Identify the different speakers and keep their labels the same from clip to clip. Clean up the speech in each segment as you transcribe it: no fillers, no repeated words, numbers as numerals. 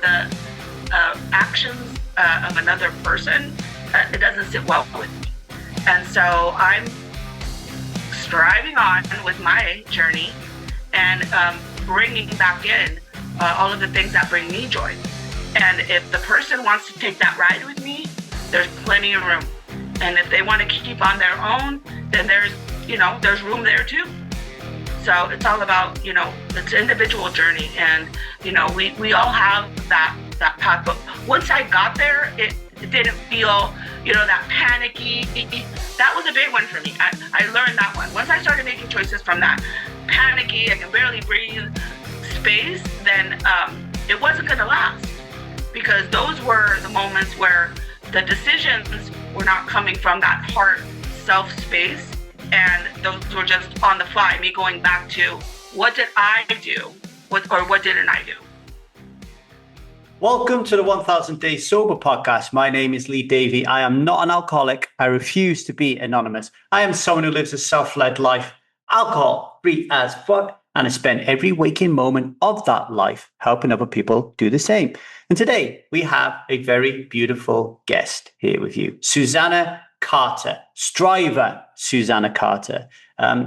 Speaker 1: but the actions of another person, it doesn't sit well with me. And so I'm striving on with my journey and bringing back in all of the things that bring me joy. And if the person wants to take that ride with me, there's plenty of room. And if they want to keep on their own, then there's room there too. So it's all about, it's an individual journey. And, we all have that path. But once I got there, it didn't feel, that panicky. That was a big one for me. I learned that one. Once I started making choices from that panicky, I can barely breathe space, then it wasn't going to last. Because those were the moments where the decisions were not coming from that heart self space. And those were just on the fly, me going back to what did I do? What didn't I do?
Speaker 2: Welcome to the 1000 Days Sober podcast. My name is Davy. I am not an alcoholic. I refuse to be anonymous. I am someone who lives a self-led life, alcohol-free as fuck, and I spend every waking moment of that life helping other people do the same. And today we have a very beautiful guest here with you, Susana Carter, striver Susana Carter.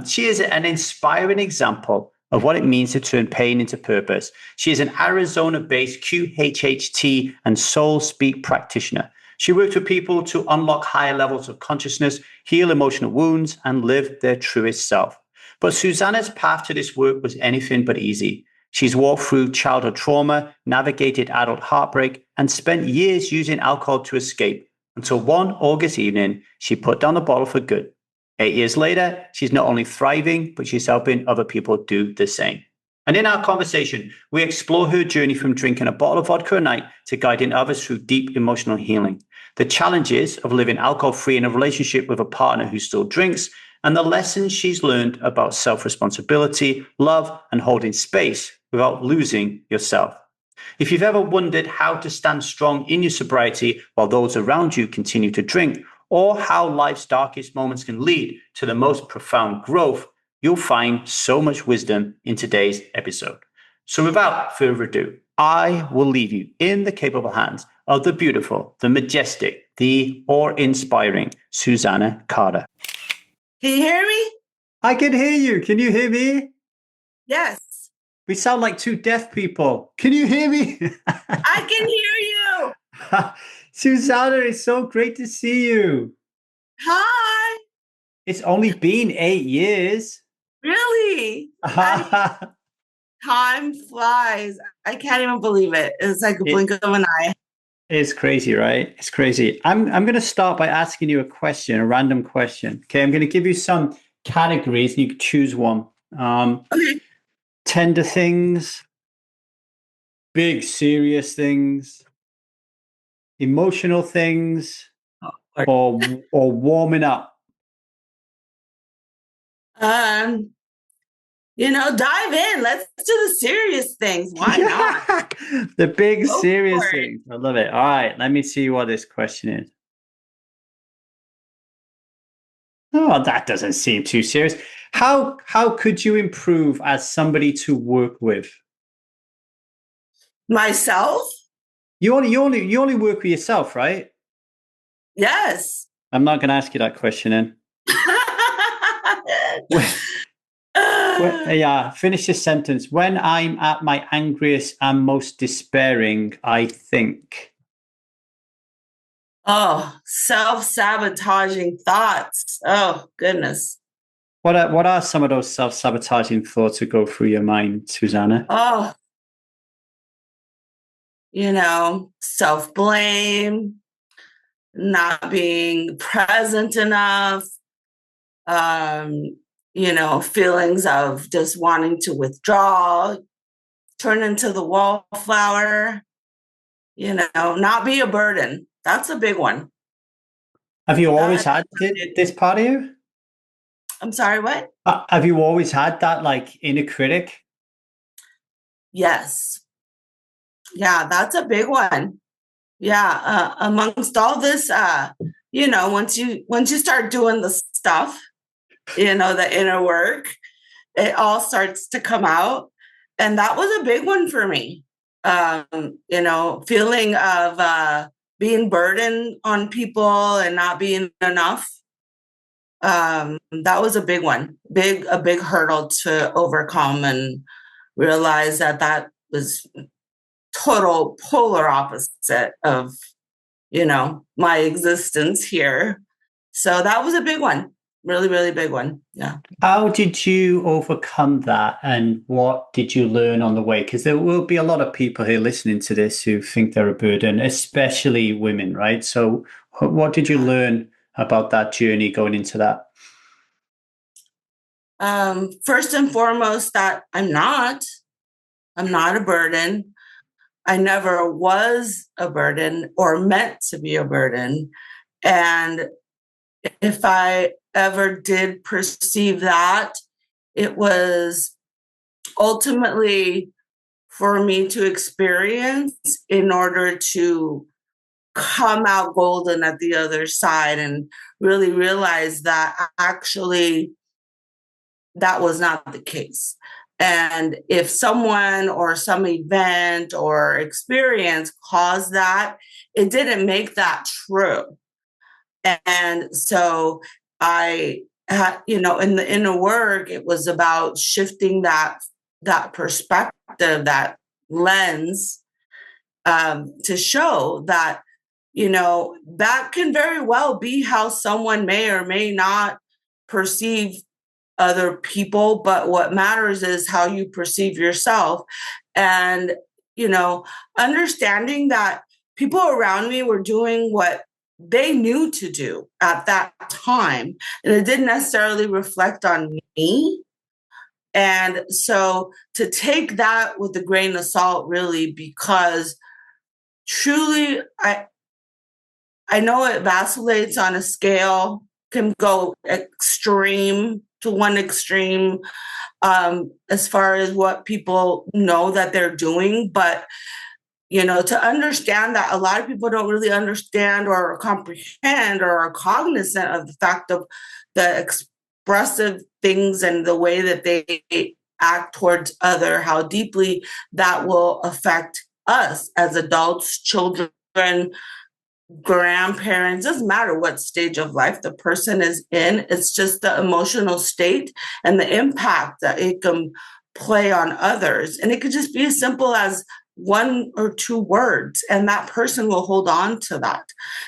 Speaker 2: She is an inspiring example of what it means to turn pain into purpose. She is an Arizona-based QHHT and Soul Speak practitioner. She works with people to unlock higher levels of consciousness, heal emotional wounds, and live their truest self. But Susana's path to this work was anything but easy. She's walked through childhood trauma, navigated adult heartbreak, and spent years using alcohol to escape, until one August evening, she put down the bottle for good. 8 years later, she's not only thriving, but she's helping other people do the same. And in our conversation, we explore her journey from drinking a bottle of vodka a night to guiding others through deep emotional healing, the challenges of living alcohol-free in a relationship with a partner who still drinks, and the lessons she's learned about self-responsibility, love, and holding space without losing yourself. If you've ever wondered how to stand strong in your sobriety while those around you continue to drink, or how life's darkest moments can lead to the most profound growth, you'll find so much wisdom in today's episode. So without further ado, I will leave you in the capable hands of the beautiful, the majestic, the awe-inspiring Susana Carter.
Speaker 1: Can you hear me?
Speaker 2: I can hear you. Can you hear me?
Speaker 1: Yes.
Speaker 2: We sound like two deaf people. Can you hear me?
Speaker 1: I can hear you.
Speaker 2: Susana, it's so great to see you.
Speaker 1: Hi.
Speaker 2: It's only been 8 years.
Speaker 1: Really? Time flies. I can't even believe it. It's like a blink of an eye.
Speaker 2: It's crazy, right? It's crazy. I'm going to start by asking you a random question. Okay, I'm going to give you some categories and you can choose one.
Speaker 1: Okay.
Speaker 2: Tender things, big, serious things, emotional things, or warming up.
Speaker 1: Dive in. Let's do the serious things. Why not?
Speaker 2: The big, serious things. I love it. All right, let me see what this question is. Oh, that doesn't seem too serious. How could you improve as somebody to work with?
Speaker 1: Myself?
Speaker 2: You only work with yourself, right?
Speaker 1: Yes.
Speaker 2: I'm not going to ask you that question then. Finish this sentence. When I'm at my angriest and most despairing, I think.
Speaker 1: Oh, self-sabotaging thoughts. Oh, goodness.
Speaker 2: What are some of those self-sabotaging thoughts that go through your mind, Susana?
Speaker 1: Oh, self-blame, not being present enough, feelings of just wanting to withdraw, turn into the wallflower, not be a burden. That's a big one.
Speaker 2: Have you always had this part of you?
Speaker 1: I'm sorry, what?
Speaker 2: Have you always had that like inner critic?
Speaker 1: Yes. Yeah, that's a big one. Yeah, amongst all this, once you start doing the stuff, the inner work, it all starts to come out. And that was a big one for me. feeling of being burdened on people and not being enough. That was a big one, a big hurdle to overcome, and realize that was total polar opposite of, my existence here. So that was a big one, really, really big one. Yeah.
Speaker 2: How did you overcome that, and what did you learn on the way? Because there will be a lot of people here listening to this who think they're a burden, especially women, right? So what did you learn about that journey going into that?
Speaker 1: First and foremost, that I'm not a burden. I never was a burden or meant to be a burden. And if I ever did perceive that, it was ultimately for me to experience in order to come out golden at the other side, and really realize that actually that was not the case. And if someone or some event or experience caused that, it didn't make that true. And so I had, in the inner work, it was about shifting that perspective, that lens, to show that, that can very well be how someone may or may not perceive other people, but what matters is how you perceive yourself. And, understanding that people around me were doing what they knew to do at that time, and it didn't necessarily reflect on me. And so to take that with a grain of salt, really, because truly, I know it vacillates on a scale, can go extreme to one extreme, as far as what people know that they're doing. But, to understand that a lot of people don't really understand or comprehend or are cognizant of the fact of the expressive things and the way that they act towards other, how deeply that will affect us as adults, children, grandparents. Doesn't matter what stage of life the person is in. It's just the emotional state and the impact that it can play on others. And it could just be as simple as one or two words, and that person will hold on to that.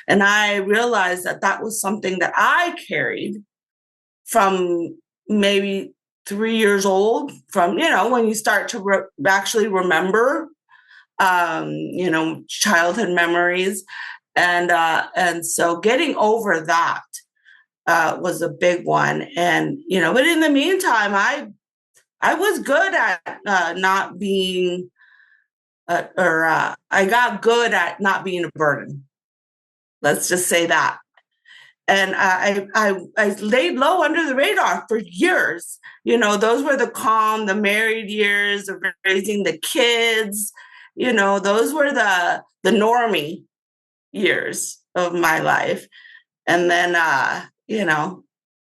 Speaker 1: And I realized that was something that I carried from maybe 3 years old, from, when you start to actually remember, childhood memories. And so getting over that was a big one. And, but in the meantime, I was good at not being, I got good at not being a burden. Let's just say that. And I laid low under the radar for years. Those were the calm, the married years of raising the kids. Those were the normie years of my life. And then,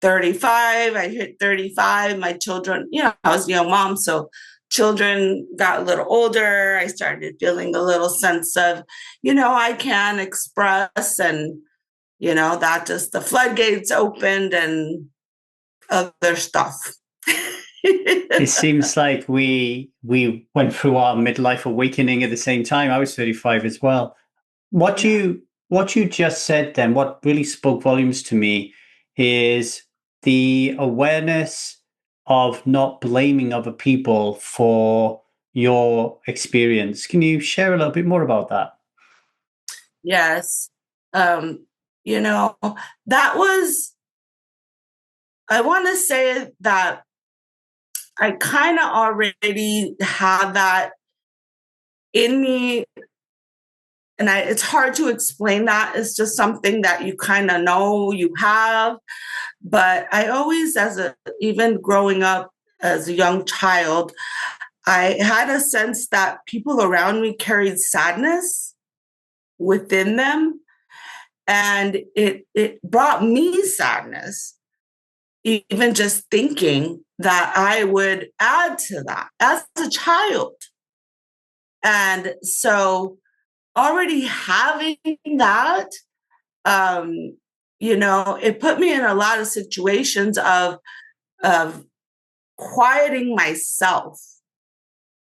Speaker 1: 35, I hit 35, my children, I was a young mom. So children got a little older. I started feeling a little sense of, I can express, and, that just the floodgates opened and other stuff.
Speaker 2: It seems like we went through our midlife awakening at the same time. I was 35 as well. What you just said then, what really spoke volumes to me, is the awareness of not blaming other people for your experience. Can you share a little bit more about that?
Speaker 1: Yes. That was, I want to say that I kind of already had that in me. And it's hard to explain that. It's just something that you kind of know you have. But I always, even growing up as a young child, I had a sense that people around me carried sadness within them. And it brought me sadness, even just thinking that I would add to that as a child. And so already having that, it put me in a lot of situations of quieting myself.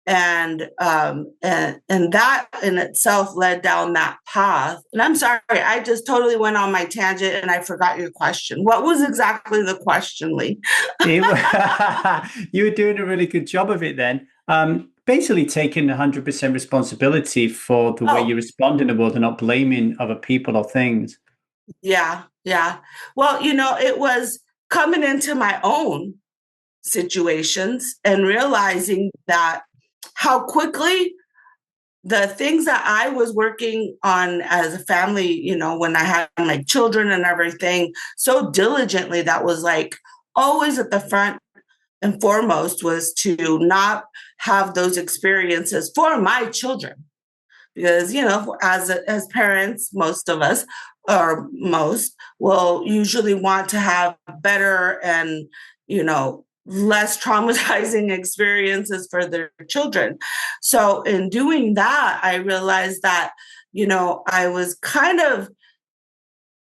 Speaker 1: And that in itself led down that path. And I'm sorry, I just totally went on my tangent and I forgot your question. What was exactly the question, Lee?
Speaker 2: You were doing a really good job of it then. Basically taking 100% responsibility for the way you respond in the world and not blaming other people or things.
Speaker 1: Yeah. Well, it was coming into my own situations and realizing that how quickly the things that I was working on as a family, when I had my children and everything, so diligently, that was like always at the front and foremost, was to not have those experiences for my children. Because, as parents, most of us, or most, will usually want to have better and, less traumatizing experiences for their children. So in doing that, I realized that, I was kind of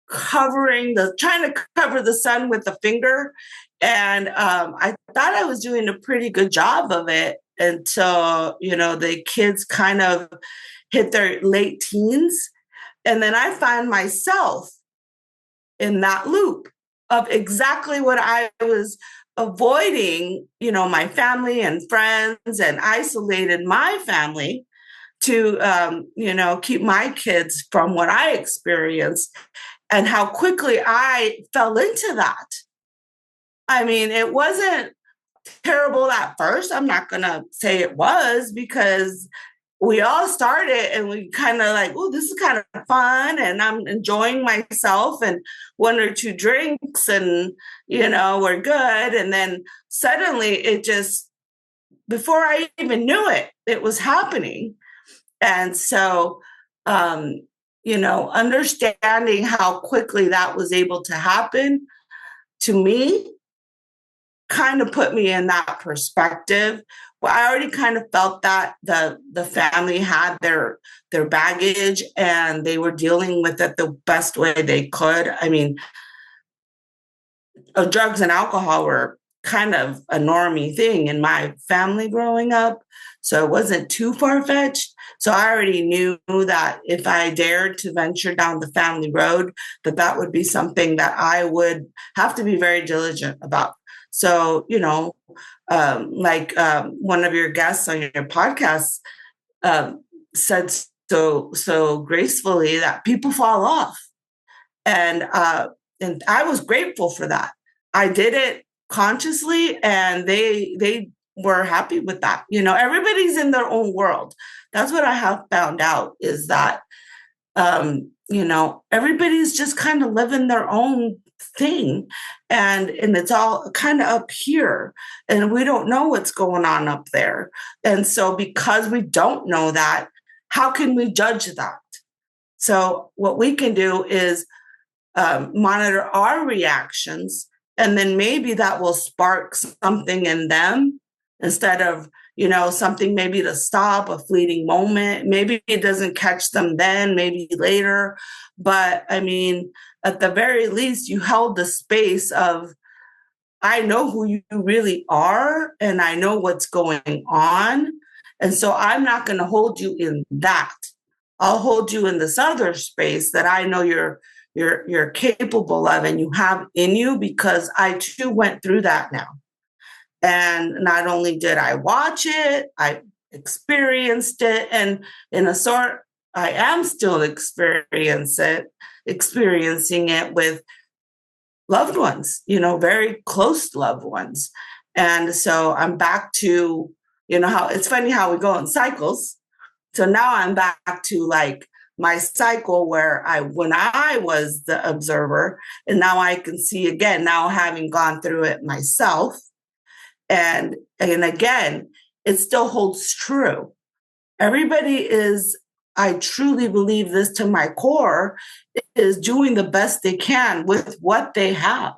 Speaker 1: trying to cover the sun with a finger. And I thought I was doing a pretty good job of it until, the kids kind of hit their late teens. And then I find myself in that loop of exactly what I was avoiding, my family and friends, and isolated my family to, keep my kids from what I experienced, and how quickly I fell into that. I mean, it wasn't terrible at first. I'm not going to say it was, because we all started and we kind of like, oh, this is kind of fun and I'm enjoying myself, and one or two drinks and, we're good. And then suddenly it just, before I even knew it, it was happening. And so, understanding how quickly that was able to happen to me kind of put me in that perspective. Well, I already kind of felt that the family had their baggage and they were dealing with it the best way they could. I mean, drugs and alcohol were kind of a normie thing in my family growing up, so it wasn't too far-fetched. So I already knew that if I dared to venture down the family road, that would be something that I would have to be very diligent about. So, one of your guests on your podcast said so gracefully that people fall off. And I was grateful for that. I did it consciously, and they were happy with that. Everybody's in their own world. That's what I have found out, is that, everybody's just kind of living their own thing, and it's all kind of up here, and we don't know what's going on up there. And so because we don't know that, how can we judge that? So what we can do is monitor our reactions, and then maybe that will spark something in them, instead of, something maybe to stop, a fleeting moment. Maybe it doesn't catch them then, maybe later. But I mean, at the very least, you held the space of, I know who you really are and I know what's going on. And so I'm not going to hold you in that. I'll hold you in this other space that I know you're capable of and you have in you, because I too went through that now. And not only did I watch it, I experienced it. And in a sort, I am still experiencing it with loved ones, very close loved ones. And so I'm back to, how it's funny how we go in cycles. So now I'm back to like my cycle where when I was the observer, and now I can see again, now having gone through it myself. And again, it still holds true. Everybody is, I truly believe this to my core, is doing the best they can with what they have.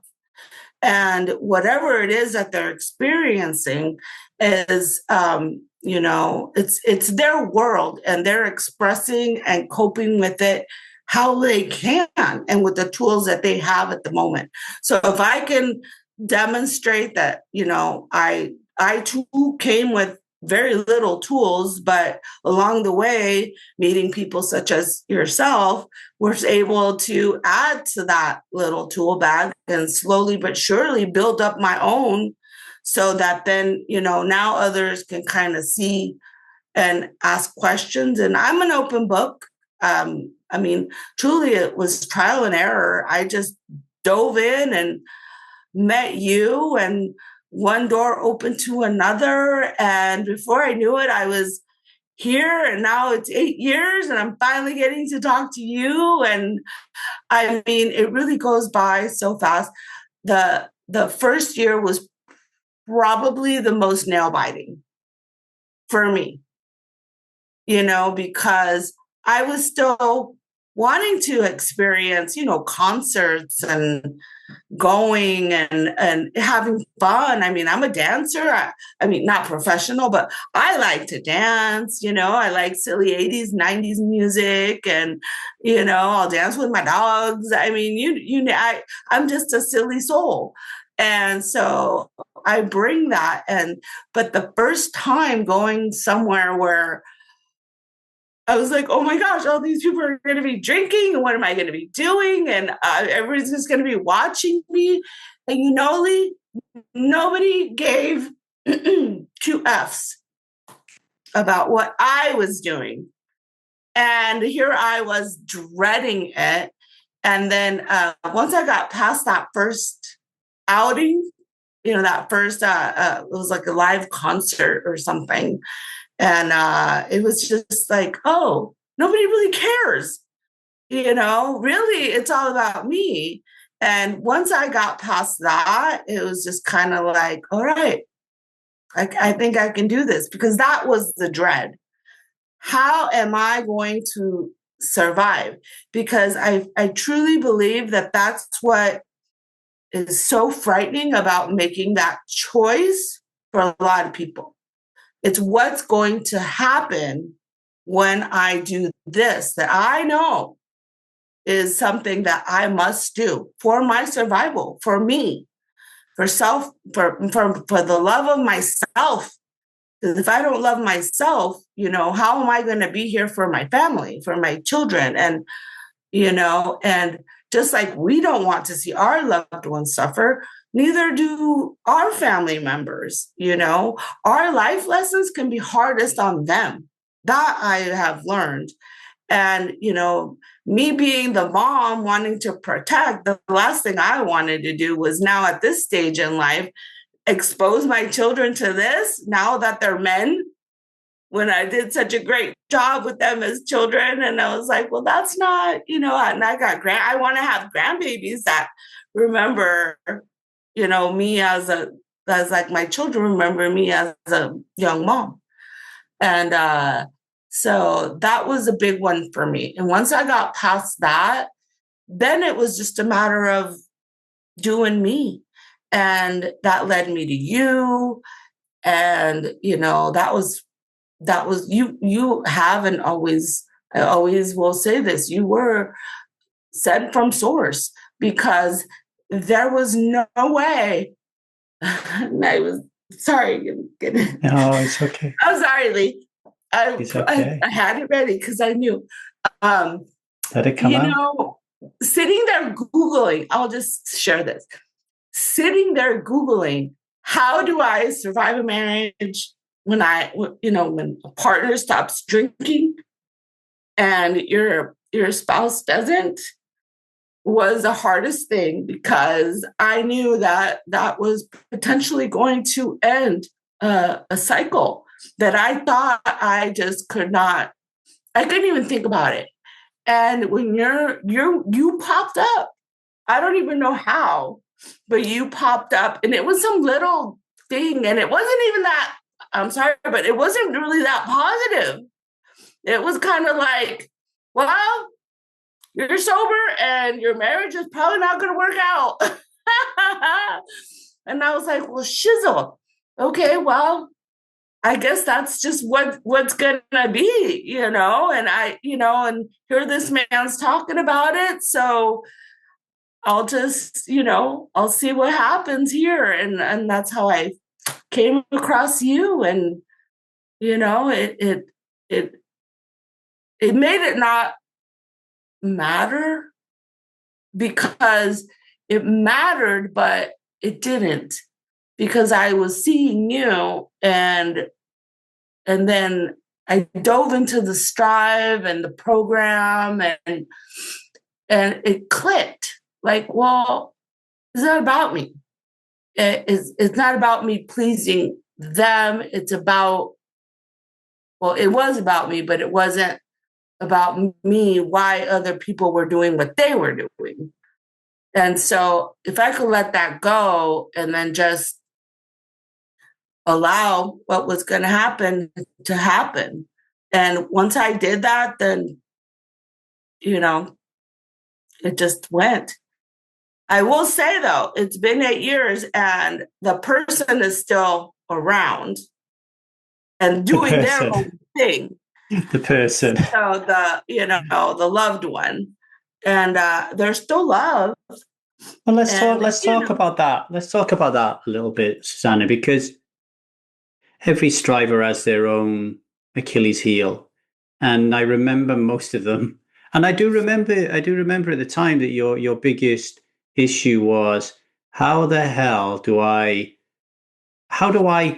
Speaker 1: And whatever it is that they're experiencing, is, it's their world and they're expressing and coping with it how they can and with the tools that they have at the moment. So if I can demonstrate that, I too came with very little tools, but along the way, meeting people such as yourself was able to add to that little tool bag and slowly but surely build up my own, so that then, now others can kind of see and ask questions. And I'm an open book. Truly, it was trial and error. I just dove in and met you, and one door opened to another. And before I knew it, I was here, and now it's 8 years and I'm finally getting to talk to you. And it really goes by so fast. The first year was probably the most nail biting for me, because I was still wanting to experience, concerts and going and having fun. I'm a dancer. Not professional, but I like to dance. I like silly 80s, 90s music, and I'll dance with my dogs. I'm just a silly soul. And so I bring that. But the first time going somewhere where I was like, oh my gosh, all these people are going to be drinking, and what am I going to be doing? And everybody's just going to be watching me. And Lee, nobody gave two F's about what I was doing. And here I was dreading it. And then once I got past that first outing, that first, it was like a live concert or something. And it was just like, oh, nobody really cares. Really, it's all about me. And once I got past that, it was just kind of like, all right, I think I can do this, because that was the dread. How am I going to survive? Because I truly believe that that's what is so frightening about making that choice for a lot of people. It's what's going to happen when I do this, that I know is something that I must do for my survival, for me, for the love of myself. Because if I don't love myself, how am I going to be here for my family, for my children? And, and just like we don't want to see our loved ones suffer, neither do our family members. Our life lessons can be hardest on them. That I have learned. And, me being the mom wanting to protect, the last thing I wanted to do was, now at this stage in life, expose my children to this now that they're men, when I did such a great job with them as children. And I was like, well, that's not, and I want to have grandbabies that remember, me as like my children remember me as a young mom. And so that was a big one for me. And once I got past that, then it was just a matter of doing me. And that led me to you. And, that was you haven't always, I always will say this, you were sent from source, because there was no way. I was sorry.
Speaker 2: No, it's okay.
Speaker 1: I'm sorry, Lee.
Speaker 2: It's okay.
Speaker 1: I had it ready because I knew.
Speaker 2: Let it come out.
Speaker 1: Sitting there Googling, I'll just share this. Sitting there Googling, how do I survive a marriage when when a partner stops drinking and your spouse doesn't, was the hardest thing, because I knew that was potentially going to end a cycle that I thought I just could not. I couldn't even think about it. And when you popped up, I don't even know how, but you popped up, and it was some little thing, and it wasn't even that. I'm sorry, but it wasn't really that positive. It was kind of like, well, you're sober and your marriage is probably not going to work out. And I was like, well, shizzle. Okay, well, I guess that's just what's gonna be, and and here this man's talking about it. So I'll just, I'll see what happens here. And that's how I came across you. And, it it it made it not matter because it mattered, but it didn't, because I was seeing you, and then I dove into the Strive and the program, and it clicked. Like, well, it's not about me. It's not about me pleasing them. It's about, well, it was about me, but it wasn't about me, why other people were doing what they were doing. And so if I could let that go and then just allow what was going to happen. And once I did that, then, it just went. I will say, though, it's been 8 years and the person is still around and doing their own thing.
Speaker 2: The person.
Speaker 1: So the loved one. And there's still love.
Speaker 2: Well, let's talk about that. Let's talk about that a little bit, Susana, because every striver has their own Achilles heel. And I remember most of them. And I do remember at the time that your biggest issue was, how do I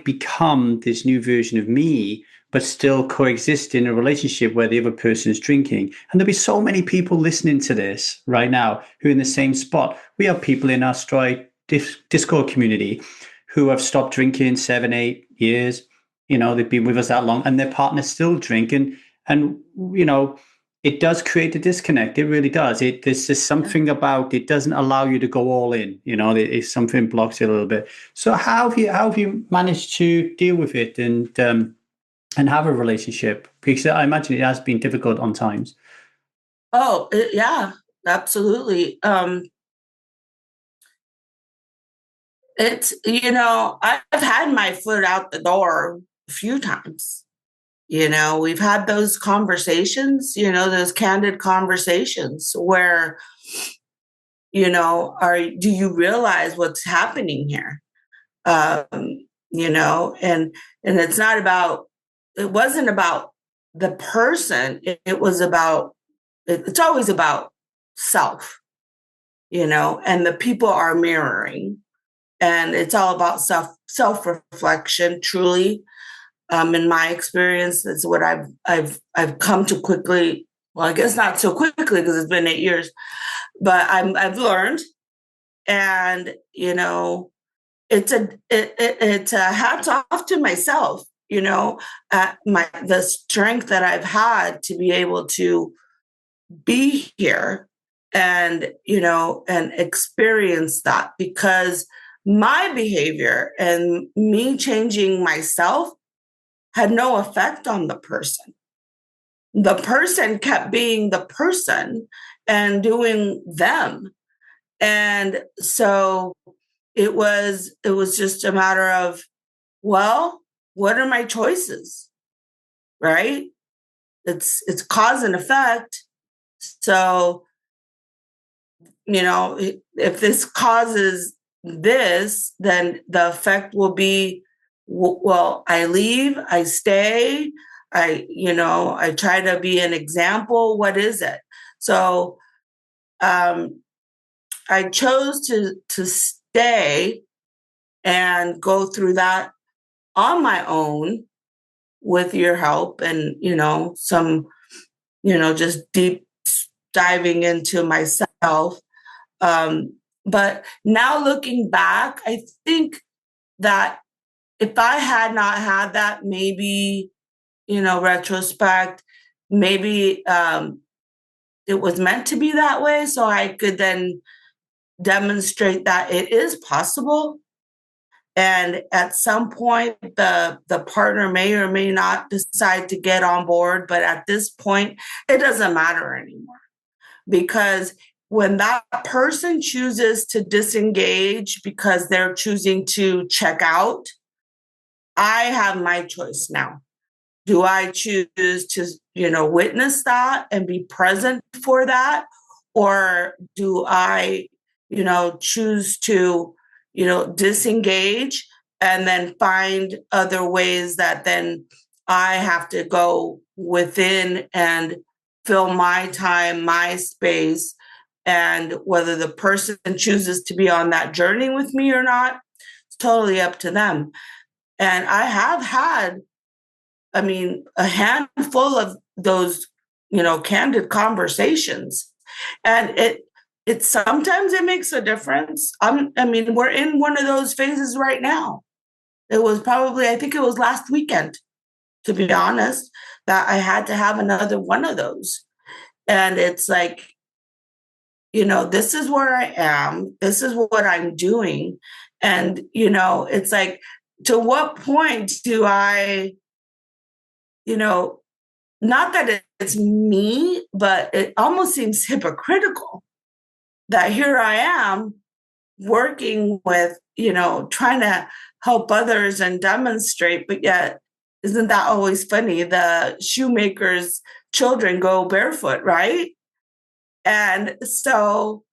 Speaker 2: become this new version of me, but still coexist in a relationship where the other person is drinking? And there'll be so many people listening to this right now who are in the same spot. We have people in our Stride Discord community who have stopped drinking 7, 8 years. They've been with us that long and their partner's still drinking. And, it does create a disconnect. It really does. There's just something about it doesn't allow you to go all in. If something blocks you a little bit. So how have you managed to deal with it and have a relationship? Because I imagine it has been difficult on times.
Speaker 1: Oh, yeah, absolutely. It's, I've had my foot out the door a few times. We've had those conversations, those candid conversations where, do you realize what's happening here? And it wasn't about the person. It was about, it's always about self, and the people are mirroring, and it's all about self-reflection, truly. In my experience, that's what I've come to quickly. Well, I guess not so quickly because it's been 8 years, but I've learned, and it's a hats off to myself. The strength that I've had to be able to be here and and experience that, because my behavior and me changing myself had no effect on the person. The person kept being the person and doing them. And so it was just a matter of, well, what are my choices? Right? It's cause and effect. So, if this causes this, then the effect will be, well, I leave, I stay, I try to be an example. What is it? So I chose to stay and go through that on my own with your help and, just deep diving into myself. But now looking back, I think that if I had not had that, maybe, retrospect, maybe it was meant to be that way. So I could then demonstrate that it is possible. And at some point, the partner may or may not decide to get on board. But at this point, it doesn't matter anymore. Because when that person chooses to disengage because they're choosing to check out, I have my choice now. Do I choose to, witness that and be present for that? Or do I, choose to, disengage and then find other ways that then I have to go within and fill my time, my space, and whether the person chooses to be on that journey with me or not, it's totally up to them. And I have had, a handful of those, candid conversations. And it sometimes it makes a difference. We're in one of those phases right now. It was probably, I think it was last weekend, to be honest, that I had to have another one of those. And it's like, this is where I am. This is what I'm doing. And, it's like, to what point do I, not that it's me, but it almost seems hypocritical that here I am working with, trying to help others and demonstrate, but yet, isn't that always funny? The shoemaker's children go barefoot, right? And so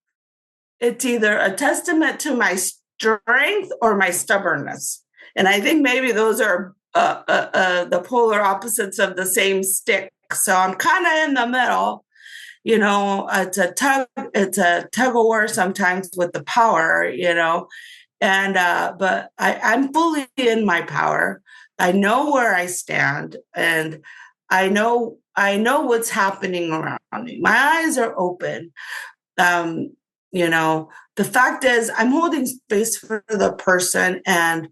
Speaker 1: it's either a testament to my strength or my stubbornness. And I think maybe those are the polar opposites of the same stick. So I'm kind of in the middle. It's a tug of war sometimes with the power, and but I'm fully in my power. I know where I stand, and I know what's happening around me. My eyes are open. um, the fact is I'm holding space for the person, and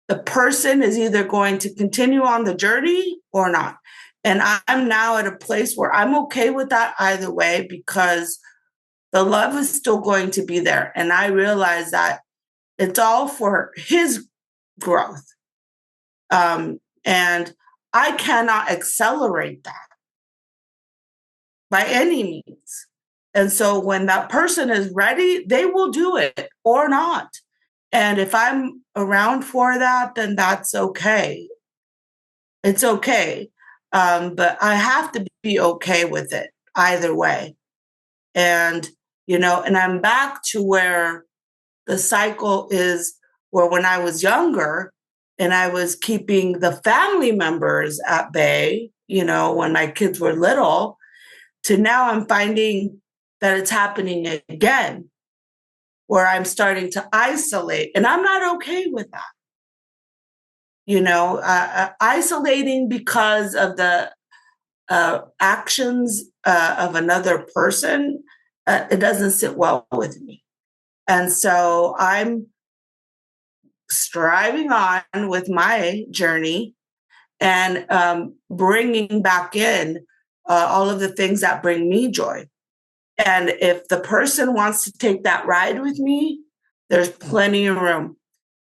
Speaker 1: the person is either going to continue on the journey or not. And I'm now at a place where I'm okay with that either way, because the love is still going to be there. And I realize that it's all for his growth. And I cannot accelerate that by any means. And so when that person is ready, they will do it or not. And if I'm around for that, then that's okay. It's okay. But I have to be okay with it either way. And, and I'm back to where the cycle is, where when I was younger and I was keeping the family members at bay, when my kids were little, to now I'm finding that it's happening again, where I'm starting to isolate, and I'm not okay with that. Isolating because of the actions of another person, it doesn't sit well with me. And so I'm striving on with my journey and bringing back in all of the things that bring me joy. And if the person wants to take that ride with me, there's plenty of room.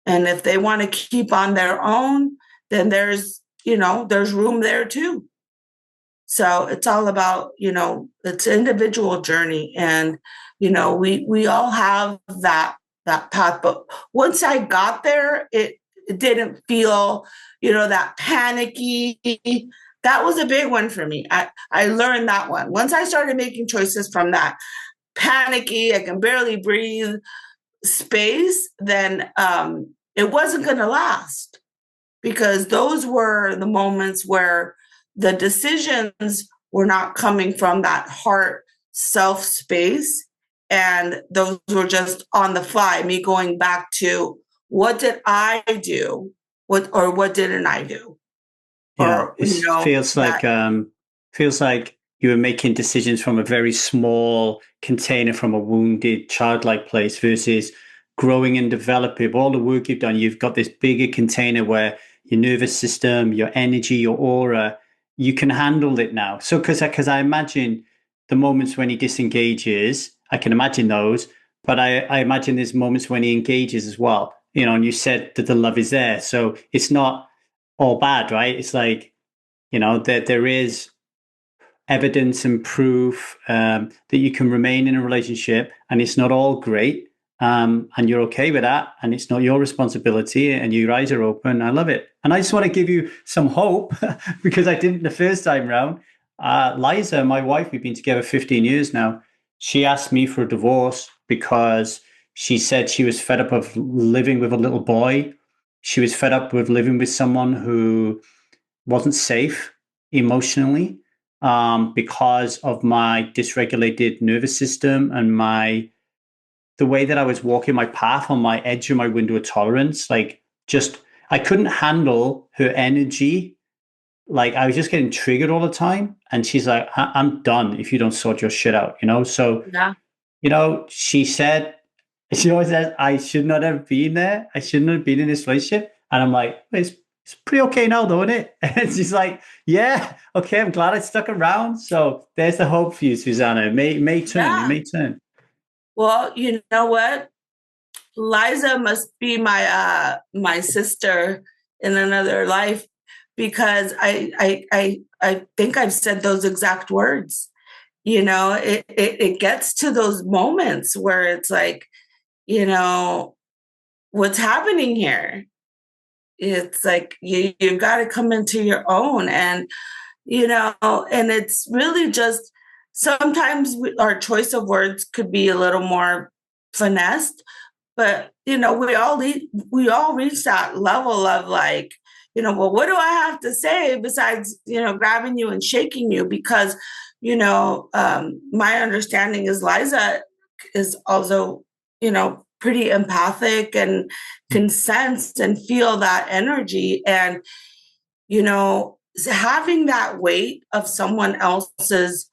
Speaker 1: And if they want to keep on their own, then there's room there too. So it's all about, it's an individual journey. And, we all have that path. But once I got there, it didn't feel, that panicky. That was a big one for me. I learned that one. Once I started making choices from that panicky, I can barely breathe space, then it wasn't going to last, because those were the moments where the decisions were not coming from that heart self space. And those were just on the fly, me going back to what did I do? What didn't I do?
Speaker 2: Yeah,
Speaker 1: Or,
Speaker 2: it feels like you were making decisions from a very small container, from a wounded childlike place, versus growing and developing. All the work you've done, you've got this bigger container where your nervous system, your energy, your aura, you can handle it now. So because I imagine the moments when he disengages, I can imagine those, but I imagine there's moments when he engages as well. And you said that the love is there, so it's not all bad, right? It's like, that there is evidence and proof that you can remain in a relationship, and it's not all great. and you're okay with that, and it's not your responsibility, and your eyes are open. I love it. And I just want to give you some hope because I didn't the first time round. Liza, my wife, we've been together 15 years now. She asked me for a divorce because she said she was fed up of living with a little boy. She was fed up with living with someone who wasn't safe emotionally, because of my dysregulated nervous system and the way that I was walking my path on my edge of my window of tolerance. Like, just, I couldn't handle her energy. Like, I was just getting triggered all the time. And she's like, I'm done if you don't sort your shit out, So,
Speaker 1: Yeah.
Speaker 2: she always says, I should not have been there. I shouldn't have been in this relationship. And I'm like, it's pretty okay now, though, isn't it? And she's like, yeah, okay, I'm glad I stuck around. So there's the hope for you, Susana. It may turn.
Speaker 1: Yeah.
Speaker 2: It may turn.
Speaker 1: Well, you know what? Liza must be my sister in another life, because I think I've said those exact words. It gets to those moments where it's like, what's happening here? It's like you've got to come into your own, and and it's really just sometimes our choice of words could be a little more finessed, but we all reach that level of like, well, what do I have to say besides grabbing you and shaking you? Because my understanding is Liza is also pretty empathic and can sense and feel that energy, and having that weight of someone else's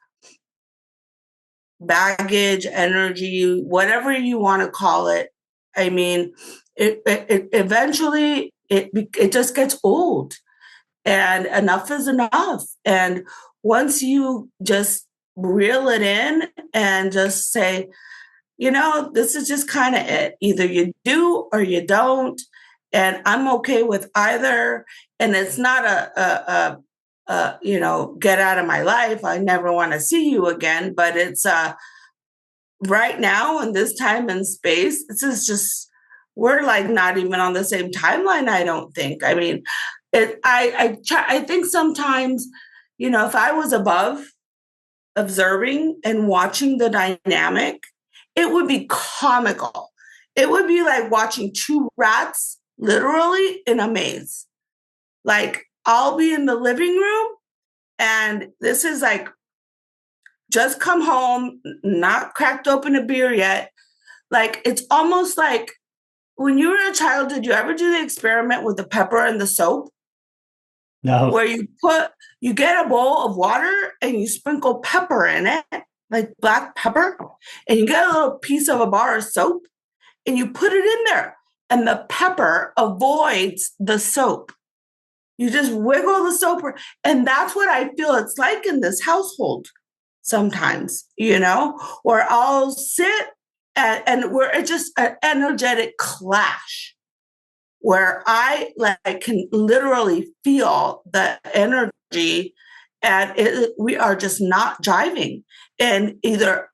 Speaker 1: baggage, energy, whatever you want to call it. I mean, it eventually it just gets old, and enough is enough. And once you just reel it in and just say, this is just kind of it. Either you do or you don't, and I'm okay with either. And it's not get out of my life, I never want to see you again. But it's right now in this time and space, this is just, we're like not even on the same timeline, I don't think. I mean, I think sometimes, if I was above observing and watching the dynamic, it would be comical. It would be like watching two rats literally in a maze. Like, I'll be in the living room, and this is like just come home, not cracked open a beer yet. Like, it's almost like when you were a child, did you ever do the experiment with the pepper and the soap?
Speaker 2: No.
Speaker 1: Where you get a bowl of water and you sprinkle pepper in it, like black pepper, and you get a little piece of a bar of soap and you put it in there, and the pepper avoids the soap. You just wiggle the soap, and that's what I feel it's like in this household sometimes, where I'll sit and where it's just an energetic clash, where I can literally feel the energy, and we are just not jiving. And either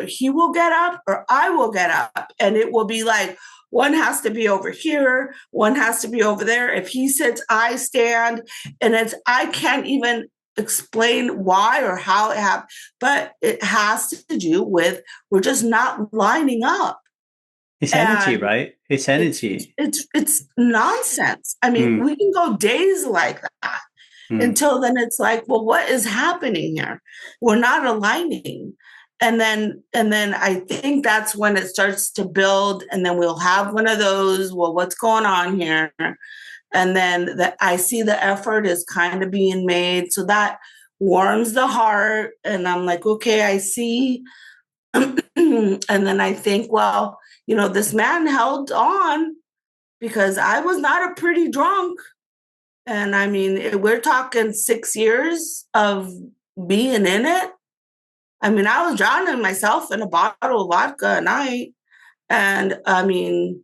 Speaker 1: he will get up or I will get up, and it will be like one has to be over here, one has to be over there. If he sits, I stand, and I can't even explain why or how it happened, but it has to do with we're just not lining up.
Speaker 2: It's energy, right? It's energy.
Speaker 1: It's nonsense. I mean, we can go days like that until then it's like, well, what is happening here? We're not aligning. And then I think that's when it starts to build, and then we'll have one of those, well, what's going on here? And then I see the effort is kind of being made. So that warms the heart. And I'm like, okay, I see. And then I think, well, this man held on because I was not a pretty drunk. And I mean, we're talking 6 years of being in it. I mean, I was drowning myself in a bottle of vodka a night. And I mean,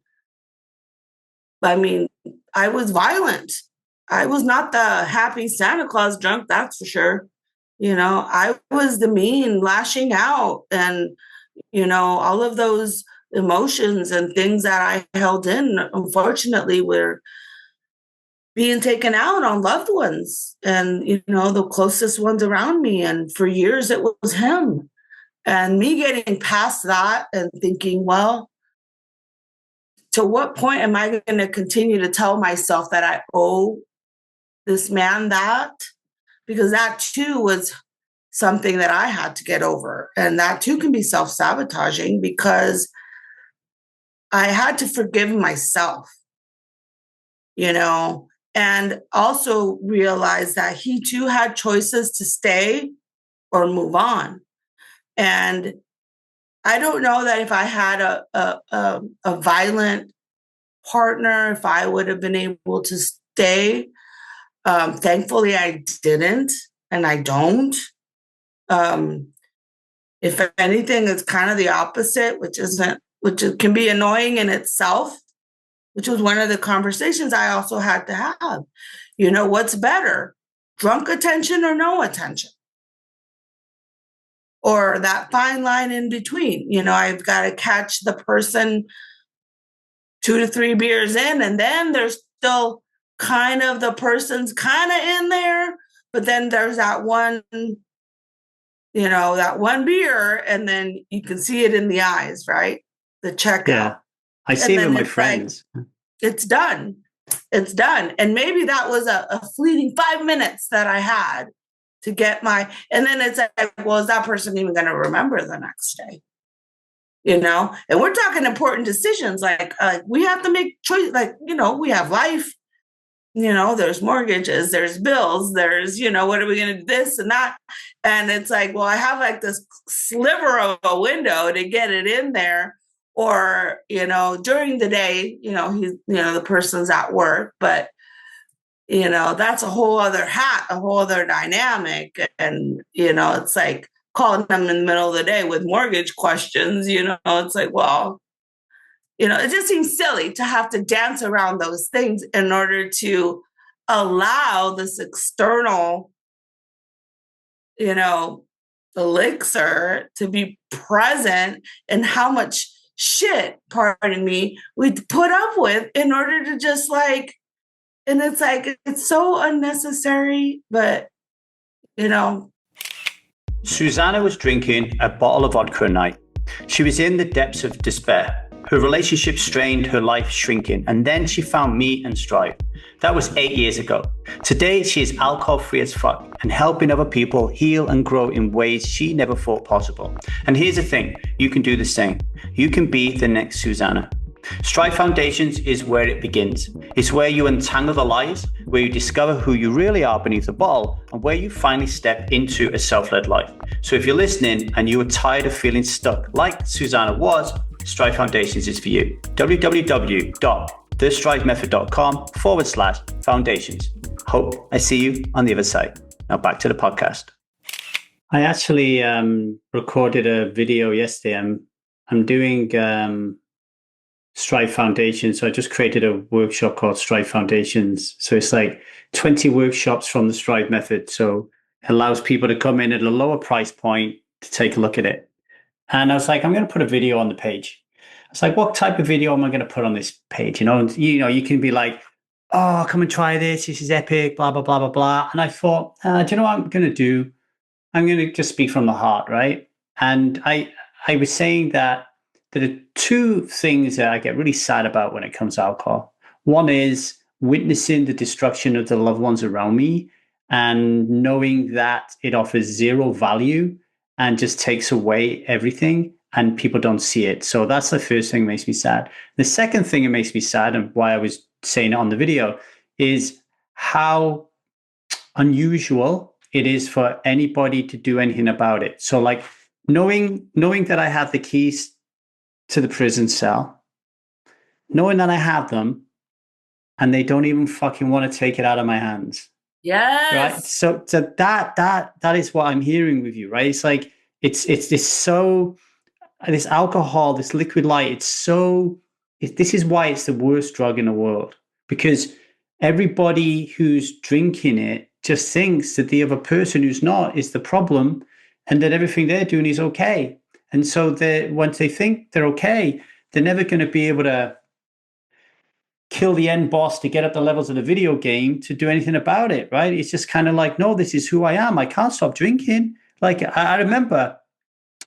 Speaker 1: I was violent. I was not the happy Santa Claus drunk, that's for sure. I was the mean, lashing out. And All of those emotions and things that I held in, unfortunately, were being taken out on loved ones and, the closest ones around me. And for years, it was him. And me getting past that and thinking, well, to what point am I going to continue to tell myself that I owe this man that? Because that too was something that I had to get over. And that too can be self-sabotaging because I had to forgive myself, and also realize that he too had choices to stay or move on. And I don't know that if I had a violent partner, if I would have been able to stay. Thankfully, I didn't, and I don't. If anything, it's kind of the opposite, which can be annoying in itself, which was one of the conversations I also had to have. What's better, drunk attention or no attention? Or that fine line in between. I've got to catch the person 2 to 3 beers in, and then there's still kind of the person's kind of in there, but then there's that one, that one beer, and then you can see it in the eyes, right? The checkout.
Speaker 2: Yeah, I see it with my friends.
Speaker 1: Like, it's done. It's done. And maybe that was a fleeting 5 minutes that I had to get and then it's like, well, is that person even going to remember the next day? And we're talking important decisions. Like we have to make choices. Like, we have life, there's mortgages, there's bills, there's, what are we going to do, this and that. And it's like, well, I have like this sliver of a window to get it in there. Or, during the day, the person's at work, but that's a whole other a whole other dynamic. And, it's like calling them in the middle of the day with mortgage questions, it's like, well, it just seems silly to have to dance around those things in order to allow this external, elixir to be present, and how much shit, pardon me, we put up with in order to just like, and it's like, it's so unnecessary, but,
Speaker 2: Susana was drinking a bottle of vodka a night. She was in the depths of despair. Her relationship strained, her life shrinking, and then she found me and Strive. That was 8 years ago. Today, she is alcohol-free as fuck and helping other people heal and grow in ways she never thought possible. And here's the thing, you can do the same. You can be the next Susana. Strive Foundations is where it begins. It's where you untangle the lies, where you discover who you really are beneath the bottle, and where you finally step into a self-led life. So if you're listening and you are tired of feeling stuck like Susana was, Strive Foundations is for you. www.thestrivemethod.com/foundations. Hope I see you on the other side. Now back to the podcast. I actually recorded a video yesterday. I'm doing Strive Foundations. So I just created a workshop called Strive Foundations. So it's like 20 workshops from the Strive method. So it allows people to come in at a lower price point to take a look at it. And I was like, I'm going to put a video on the page. I was like, what type of video am I going to put on this page? And, you can be like, oh, come and try this. This is epic, blah, blah, blah, blah, blah. And I thought, do you know what I'm going to do? I'm going to just speak from the heart, right? And I was saying that there are two things that I get really sad about when it comes to alcohol. One is witnessing the destruction of the loved ones around me and knowing that it offers zero value and just takes away everything and people don't see it. So that's the first thing that makes me sad. The second thing that makes me sad, and why I was saying it on the video, is how unusual it is for anybody to do anything about it. So like knowing that I have the keys to the prison cell, knowing that I have them and they don't even fucking want to take it out of my hands.
Speaker 1: Yes.
Speaker 2: Right. So that is what I'm hearing with you, right? It's like, it's this alcohol, this liquid light. This is why it's the worst drug in the world, because everybody who's drinking it just thinks that the other person who's not is the problem and that everything they're doing is okay. And so once they think they're okay, they're never going to be able to kill the end boss to get up the levels of the video game to do anything about it, right? It's just kind of like, no, this is who I am. I can't stop drinking. Like I remember,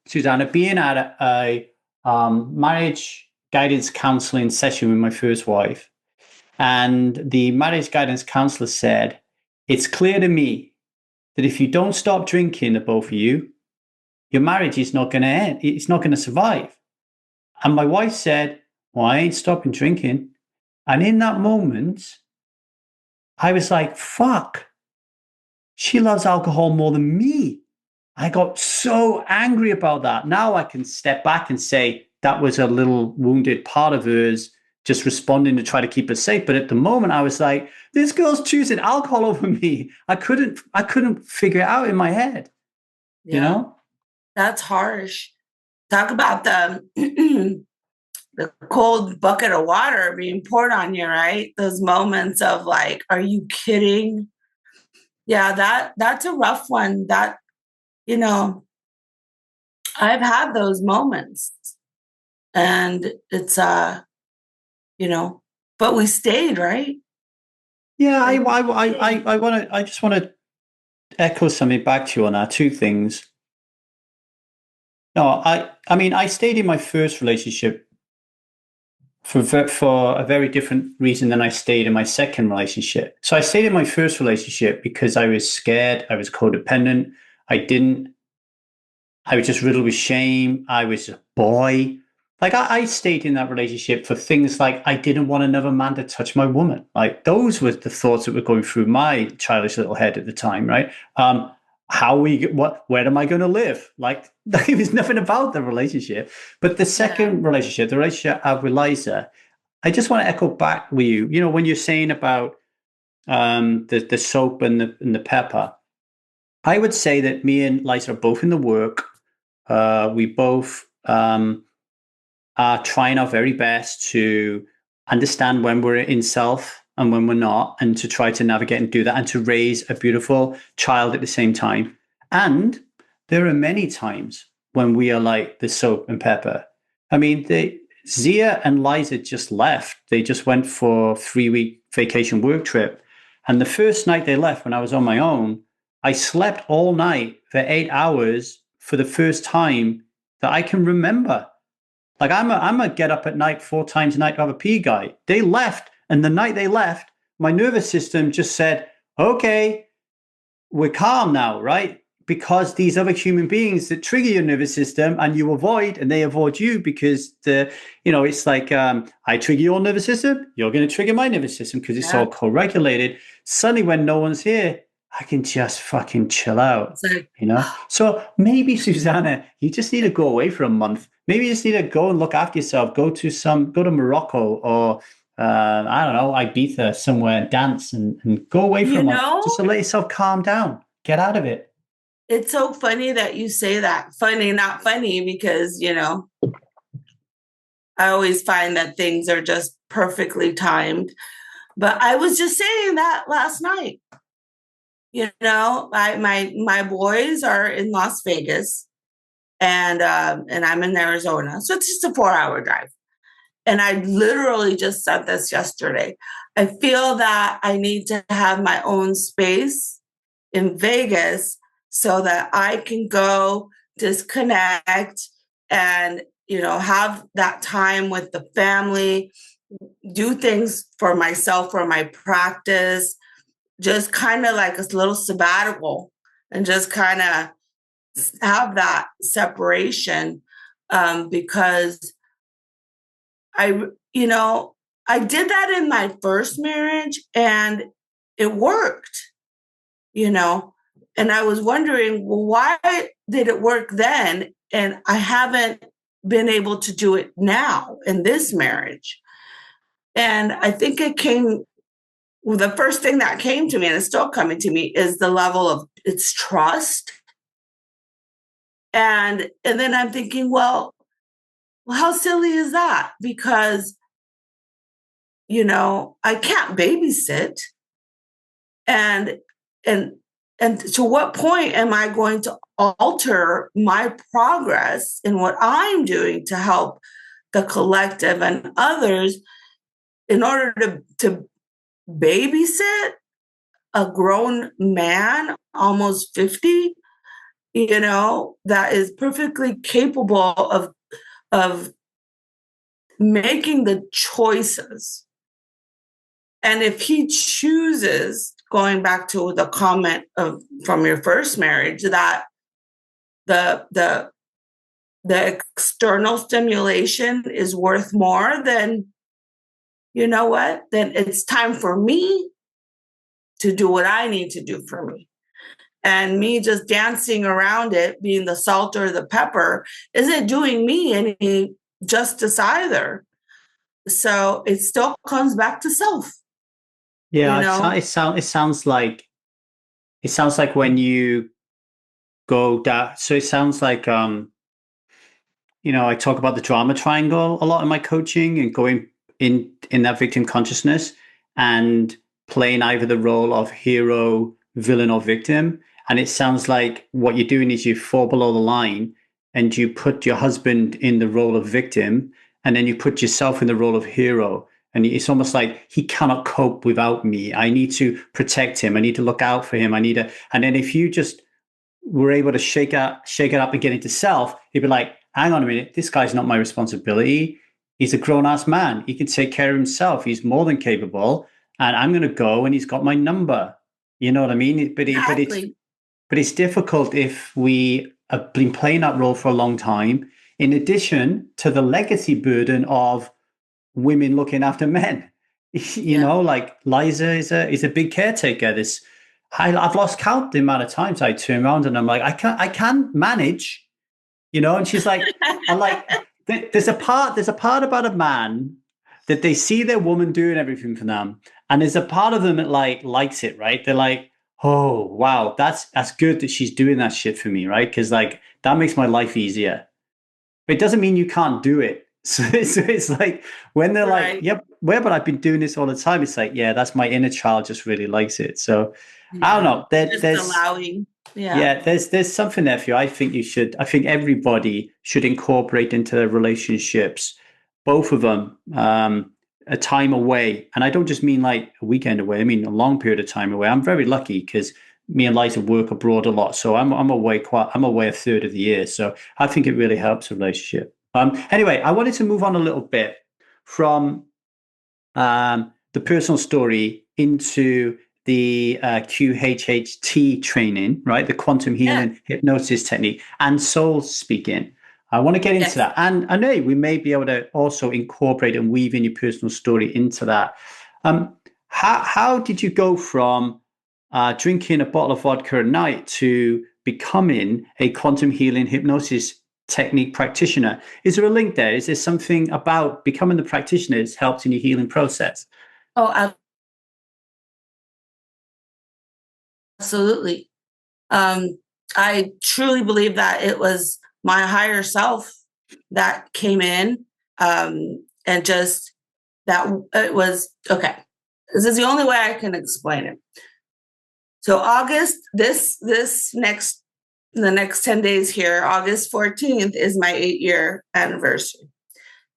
Speaker 2: Susana, being at a marriage guidance counseling session with my first wife. And the marriage guidance counselor said, it's clear to me that if you don't stop drinking, the both of you, your marriage is not going to end. It's not going to survive. And my wife said, well, I ain't stopping drinking. And in that moment, I was like, fuck, she loves alcohol more than me. I got so angry about that. Now I can step back and say that was a little wounded part of hers just responding to try to keep us safe. But at the moment I was like, this girl's choosing alcohol over me. I couldn't figure it out in my head.
Speaker 1: Yeah.
Speaker 2: You know?
Speaker 1: That's harsh. Talk about the cold bucket of water being poured on you, right? Those moments of like, are you kidding? Yeah, that's a rough one. That, I've had those moments, and it's but we stayed, right?
Speaker 2: Yeah, I just want to echo something back to you on that. Two things. No, I mean, I stayed in my first relationship for a very different reason than I stayed in my second relationship. So I stayed in my first relationship because I was scared. I was codependent. I was just riddled with shame. I was a boy. Like I stayed in that relationship for things like I didn't want another man to touch my woman. Like those were the thoughts that were going through my childish little head at the time, right? Where am I going to live? Like it was nothing about the relationship. But the second relationship, the relationship I have with Liza, I just want to echo back with you. You know, when you're saying about the soap and the pepper, I would say that me and Liza are both in the work. We both are trying our very best to understand when we're in self and when we're not, and to try to navigate and do that and to raise a beautiful child at the same time. And there are many times when we are like the soap and pepper. I mean, Zia and Liza just left. They just went for a 3-week vacation work trip. And the first night they left, when I was on my own, I slept all night for 8 hours for the first time that I can remember. Like I'm a get up at night 4 times a night to have a pee guy. They left, and the night they left, my nervous system just said, "Okay, we're calm now, right?" Because these other human beings that trigger your nervous system, and you avoid, and they avoid you because it's like I trigger your nervous system, you're going to trigger my nervous system because it's all co-regulated. Suddenly, when no one's here, I can just fucking chill out, So maybe, Susana, you just need to go away for a month. Maybe you just need to go and look after yourself. Go to Morocco or I don't know, Ibiza somewhere, and dance and go away for a month just to let yourself calm down. Get out of it.
Speaker 1: It's so funny that you say that. Funny, not funny, because I always find that things are just perfectly timed. But I was just saying that last night. My boys are in Las Vegas, and I'm in Arizona, so it's just a 4-hour drive. And I literally just said this yesterday. I feel that I need to have my own space in Vegas so that I can go disconnect and have that time with the family, do things for myself, for my practice, just kind of like a little sabbatical, and just kind of have that separation, because I did that in my first marriage and it worked, and I was wondering, well, why did it work then? And I haven't been able to do it now in this marriage. And I think the first thing that came to me, and it's still coming to me, is the level of its trust. And then I'm thinking, well, how silly is that? Because, I can't babysit. And And to what point am I going to alter my progress in what I'm doing to help the collective and others in order to babysit a grown man, almost 50, that is perfectly capable of making the choices. And if he chooses, going back to the comment from your first marriage, that the external stimulation is worth more, then you know what? Then it's time for me to do what I need to do for me. And me just dancing around it, being the salt or the pepper, isn't doing me any justice either. So it still comes back to self.
Speaker 2: Yeah, it sounds like when you go down. So it sounds like I talk about the drama triangle a lot in my coaching and going in that victim consciousness and playing either the role of hero, villain, or victim. And it sounds like what you're doing is you fall below the line and you put your husband in the role of victim, and then you put yourself in the role of hero. And it's almost like he cannot cope without me. I need to protect him. I need to look out for him. And then if you just were able to shake it up and get into self, he'd be like, hang on a minute, this guy's not my responsibility. He's a grown-ass man. He can take care of himself. He's more than capable. And I'm going to go, and he's got my number. You know what I mean?
Speaker 1: Exactly.
Speaker 2: But it's difficult if we have been playing that role for a long time, in addition to the legacy burden of women looking after men. Like Liza is a big caretaker. I've lost count the amount of times I turn around and I'm like, I can't manage, and she's like, there's a part about a man that they see their woman doing everything for them. And there's a part of them that likes it, right? They're like, oh, wow, that's good that she's doing that shit for me, right? Because that makes my life easier. But it doesn't mean you can't do it. So it's like when they're right. Like, yep, but I've been doing this all the time. It's like, yeah, that's my inner child just really likes it. So I don't know. There's
Speaker 1: allowing.
Speaker 2: Yeah, there's something there for you. I think everybody should incorporate into their relationships, both of them, a time away. And I don't just mean like a weekend away. I mean a long period of time away. I'm very lucky because me and Liza work abroad a lot. So I'm away a third of the year. So I think it really helps a relationship. Anyway, I wanted to move on a little bit from the personal story into the QHHT training, right? The quantum healing hypnosis technique and soul speaking. I want to get into that. And I know we may be able to also incorporate and weave in your personal story into that. How did you go from drinking a bottle of vodka a night to becoming a quantum healing hypnosis technique practitioner? Is there a link there? Is there something about becoming the practitioner that's helped in your healing process?
Speaker 1: Oh, absolutely. I truly believe that it was my higher self that came in, and just that it was okay. This is the only way I can explain it. So August, the next 10 days here, August 14th is my 8-year anniversary.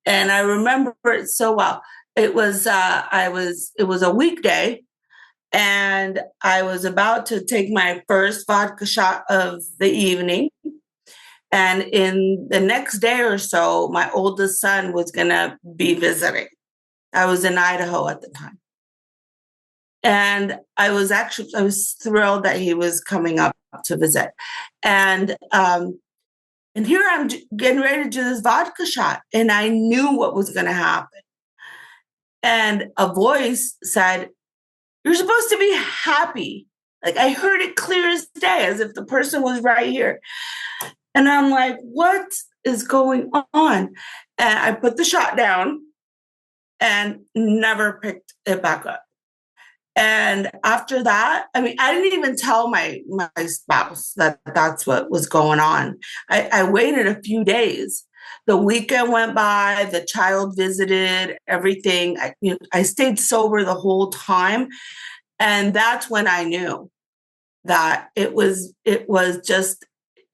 Speaker 1: And I remember it so well. It was a weekday, and I was about to take my first vodka shot of the evening. And in the next day or so, my oldest son was going to be visiting. I was in Idaho at the time. And I was thrilled that he was coming up to visit. And here I'm getting ready to do this vodka shot. And I knew what was going to happen. And a voice said, "You're supposed to be happy." Like I heard it clear as day, as if the person was right here. And I'm like, what is going on? And I put the shot down and never picked it back up. And after that, I mean, I didn't even tell my spouse that that's what was going on. I waited a few days. The weekend went by, the child visited, everything. I stayed sober the whole time. And that's when I knew. that it was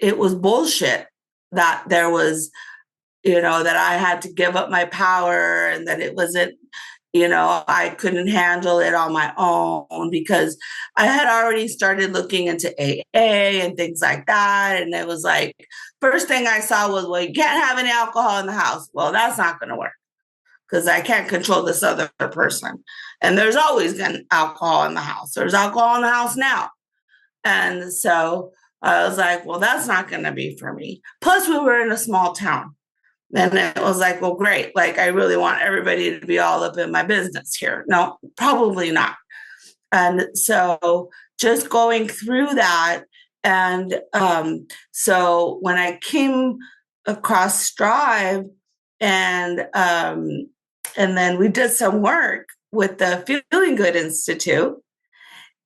Speaker 1: bullshit, that there was, that I had to give up my power, and that it wasn't, I couldn't handle it on my own, because I had already started looking into AA and things like that. And it was like, first thing I saw was, well, you can't have any alcohol in the house. Well, that's not going to work, because I can't control this other person. And there's always been alcohol in the house. There's alcohol in the house now. And so I was like, well, that's not going to be for me. Plus, we were in a small town. And it was like, well, great. Like, I really want everybody to be all up in my business here. No, probably not. And so just going through that. And so when I came across Strive, and then we did some work with the Feeling Good Institute,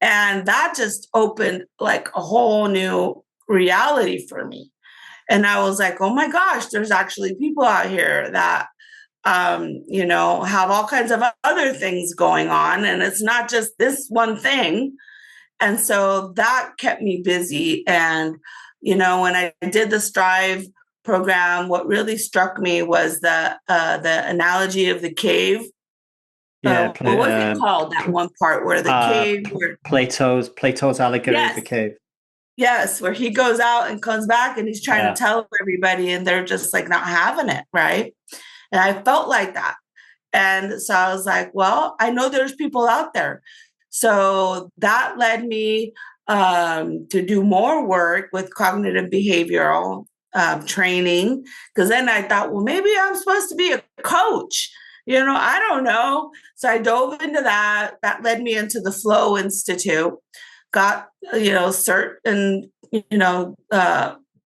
Speaker 1: and that just opened like a whole new reality for me. And I was like, oh my gosh, there's actually people out here that, have all kinds of other things going on. And it's not just this one thing. And so that kept me busy. And, when I did the Strive program, what really struck me was the analogy of the cave.
Speaker 2: Yeah,
Speaker 1: what was it called? That one part where the cave, where
Speaker 2: Plato's allegory of the
Speaker 1: yes,
Speaker 2: cave.
Speaker 1: yes, where he goes out and comes back, and he's trying to tell everybody, and they're just like not having it, right? And I felt like that. And so I was like, well, I know there's people out there. So that led me to do more work with cognitive behavioral training, because then I thought, well, maybe I'm supposed to be a coach. I don't know. So I dove into that. That led me into the Flow Institute, got, certain,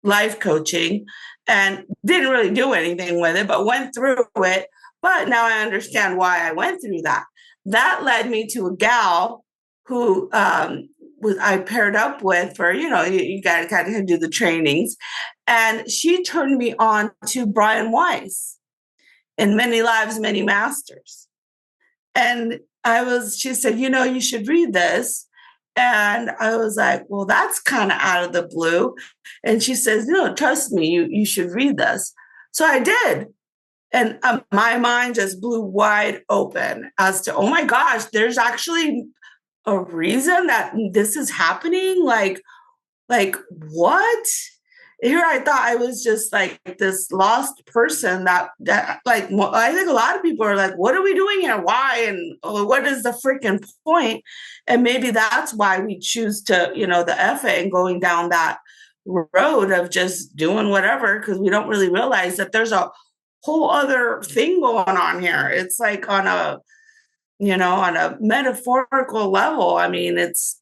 Speaker 1: life coaching, and didn't really do anything with it, but went through it. But now I understand why I went through that. That led me to a gal who I paired up with for, you got to kind of do the trainings. And she turned me on to Brian Weiss in Many Lives, Many Masters. And she said, you should read this. And I was like, well, that's kind of out of the blue. And she says, no, trust me, you should read this. So I did. And my mind just blew wide open as to, oh my gosh, there's actually a reason that this is happening. Like what? Here I thought I was just like this lost person that like, I think a lot of people are like, what are we doing here? Why? And what is the freaking point? And maybe that's why we choose to, the F it and going down that road of just doing whatever, because we don't really realize that there's a whole other thing going on here. It's like on a metaphorical level. I mean, it's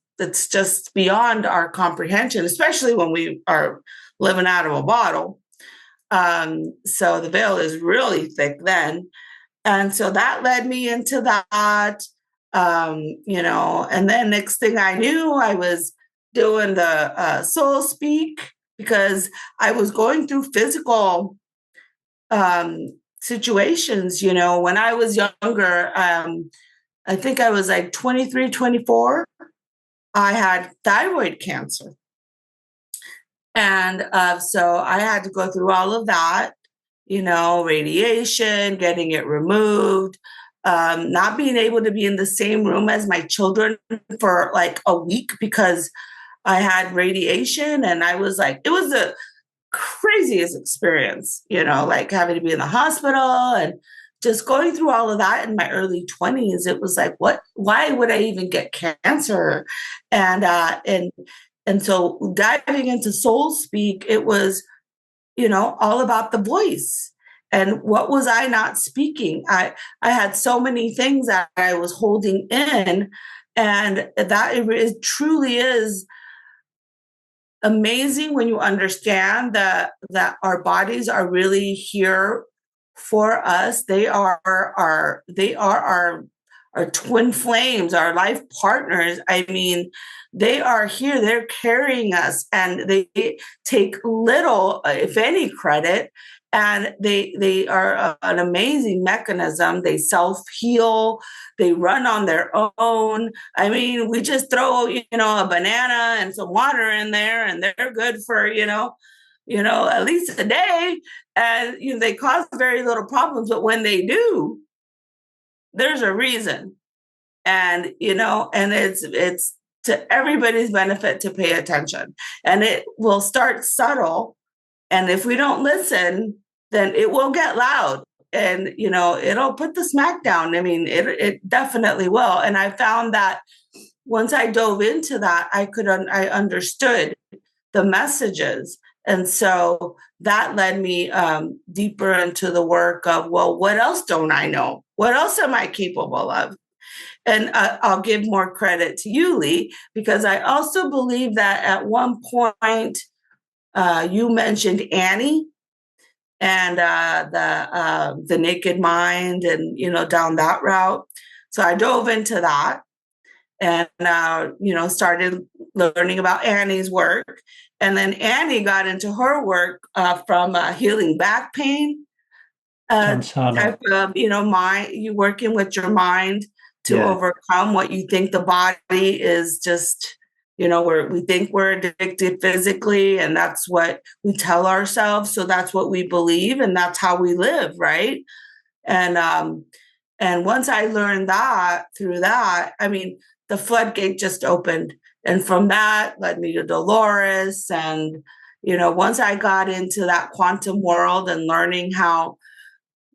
Speaker 1: just beyond our comprehension, especially when we are living out of a bottle. So the veil is really thick then. And so that led me into that, and then next thing I knew, I was doing the Soul Speak, because I was going through physical situations. When I was younger, I think I was like 23, 24. I had thyroid cancer. And so I had to go through all of that, radiation, getting it removed, not being able to be in the same room as my children for like a week because I had radiation. And I was like, it was the craziest experience, like having to be in the hospital and just going through all of that in my early 20s. It was like, why would I even get cancer? And so diving into Soul Speak, it was, all about the voice. And what was I not speaking? I had so many things that I was holding in, and that it truly is amazing when you understand that our bodies are really here for us. They are our twin flames, our life partners. I mean, they are here, they're carrying us, and they take little, if any, credit. And they are an amazing mechanism. They self-heal, they run on their own. I mean, we just throw, a banana and some water in there and they're good for, at least a day. And they cause very little problems, but when they do, there's a reason. And and it's to everybody's benefit to pay attention. And it will start subtle. And if we don't listen, then it will get loud and, it'll put the smack down. I mean, it definitely will. And I found that once I dove into that, I understood the messages. And so that led me deeper into the work of, well, what else don't I know? What else am I capable of? And I'll give more credit to you, Lee, because I also believe that at one point, you mentioned Annie and the Naked Mind, and down that route. So I dove into that, and started learning about Annie's work, and then Annie got into her work from healing back pain, type of you working with your mind to overcome what you think the body is just. We think we're addicted physically, and that's what we tell ourselves. So that's what we believe, and that's how we live, right? And once I learned that through that, I mean, the floodgate just opened, and from that led me to Dolores. And once I got into that quantum world and learning how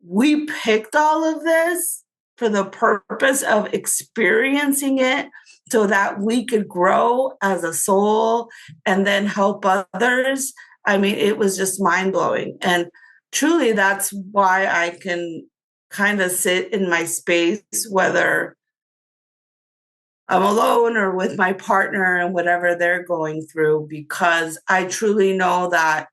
Speaker 1: we picked all of this for the purpose of experiencing it, so that we could grow as a soul and then help others. I mean, it was just mind-blowing. And truly, that's why I can kind of sit in my space, whether I'm alone or with my partner and whatever they're going through, because I truly know that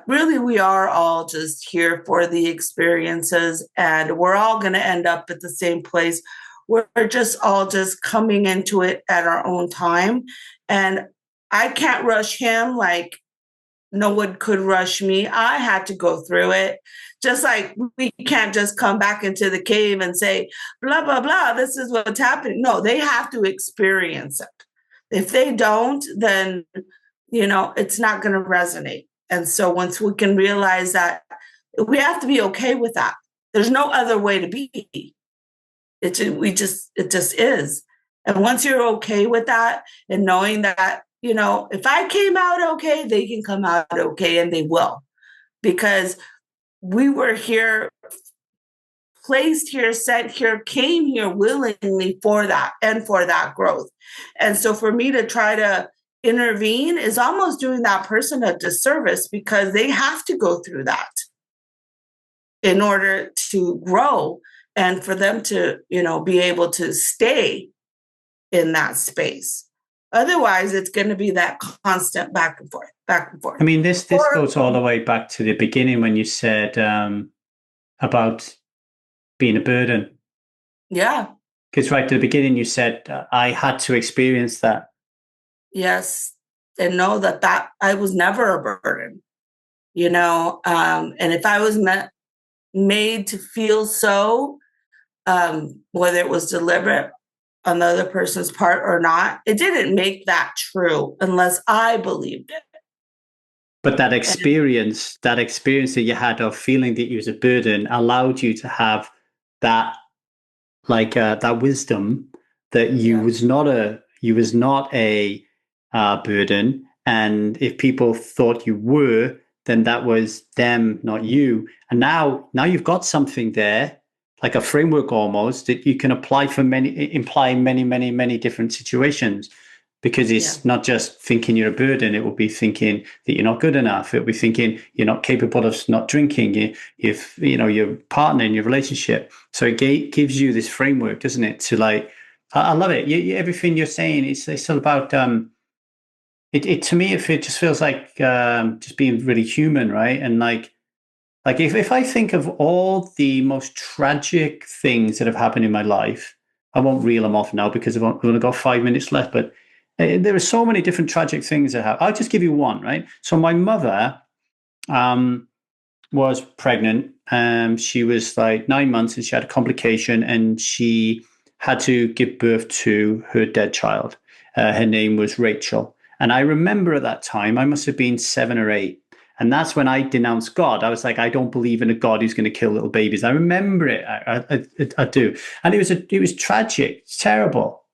Speaker 1: really we are all just here for the experiences, and we're all going to end up at the same place. We're just all just coming into it at our own time. And I can't rush him like no one could rush me. I had to go through it. Just like we can't just come back into the cave and say, blah, blah, blah, this is what's happening. No, they have to experience it. If they don't, then, it's not going to resonate. And so once we can realize that, we have to be okay with that. There's no other way to be. It just is. And once you're okay with that and knowing that, if I came out okay, they can come out okay, and they will, because we were here, placed here, sent here, came here willingly for that and for that growth. And so for me to try to intervene is almost doing that person a disservice, because they have to go through that in order to grow. And for them to, be able to stay in that space. Otherwise, it's going to be that constant back and forth, back and forth.
Speaker 2: I mean, this goes all the way back to the beginning when you said about being a burden.
Speaker 1: Yeah.
Speaker 2: Because right at the beginning, you said, I had to experience that.
Speaker 1: Yes. And know that I was never a burden, and if I was made to feel so, whether it was deliberate on the other person's part or not, it didn't make that true unless I believed it.
Speaker 2: But that experience that you had of feeling that you was a burden allowed you to have that, like that wisdom that you was not a burden, and if people thought you were, then that was them, not you. And now you've got something there, like a framework almost, that you can apply for many different situations, because it's not just thinking you're a burden. It will be thinking that you're not good enough. It will be thinking you're not capable of not drinking, if your partner in your relationship. So it gives you this framework, doesn't it? To like, I love it. Everything you're saying, it's all about, it to me, if it just feels like just being really human, right? And like if I think of all the most tragic things that have happened in my life, I won't reel them off now because I've only got 5 minutes left, but there are so many different tragic things that happen. I'll just give you one, right? So my mother, was pregnant. She was like 9 months and she had a complication and she had to give birth to her dead child. Her name was Rachel. And I remember at that time, I must have been 7 or 8. And that's when I denounced God. I was like, I don't believe in a God who's going to kill little babies. I remember it. I do. And it was tragic. It's terrible.